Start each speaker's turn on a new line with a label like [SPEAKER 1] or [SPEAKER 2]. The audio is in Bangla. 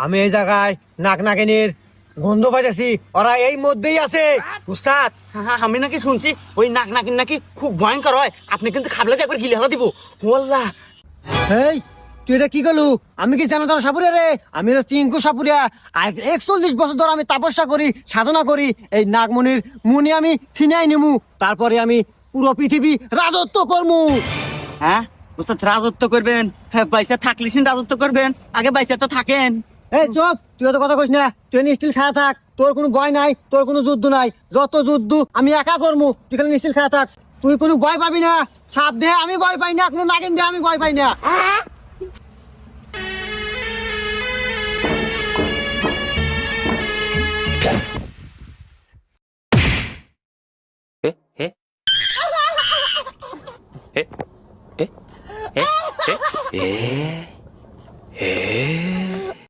[SPEAKER 1] আমি এই জায়গায় নাক নাকিনীর গন্ধ পাইতেছি, ওরা এই মধ্যেই আছে।
[SPEAKER 2] উস্তাদ, আমি নাকি শুনছি ওই নাক নাকিন নাকি খুব ভয়ঙ্কর হয়, আপনি কিন্তু খাবলে একবার গিলে হালা দিব। ওয়াল্লাহ,
[SPEAKER 1] এই তুই এটা কি করলু? আমি কি জানো তোর সাপুরিয়া রে? আমি হলো চিঙ্কু সাপুরিয়া। আজ 41 বছর ধরে আমি তপস্যা করি, সাধনা করি। এই নাগমণির মুনি আমি ছিনাই নিমু, তারপরে আমি পুরো পৃথিবী রাজত্ব করমু।
[SPEAKER 2] হ্যাঁ উস্তাদ, রাজত্ব করবেন? হ্যাঁ, পয়সা থাকলে রাজত্ব করবেন, আগে পয়সা তো থাকেন।
[SPEAKER 1] এই চুপ, তুই তো কথা কইস না। তুই নিশ্চিল খায়া থাক, তোর কোনো ভয় নাই, তোর কোনো যুদ্ধ নাই। যত যুদ্ধ আমি একা করমু, তুই খালি নিশ্চিল খায়া থাক। তুই কোনো ভয় পাবি না। সাপ দেহে আমি ভয় পাই না, কোনো নাগিন দেহে আমি ভয় পাই না।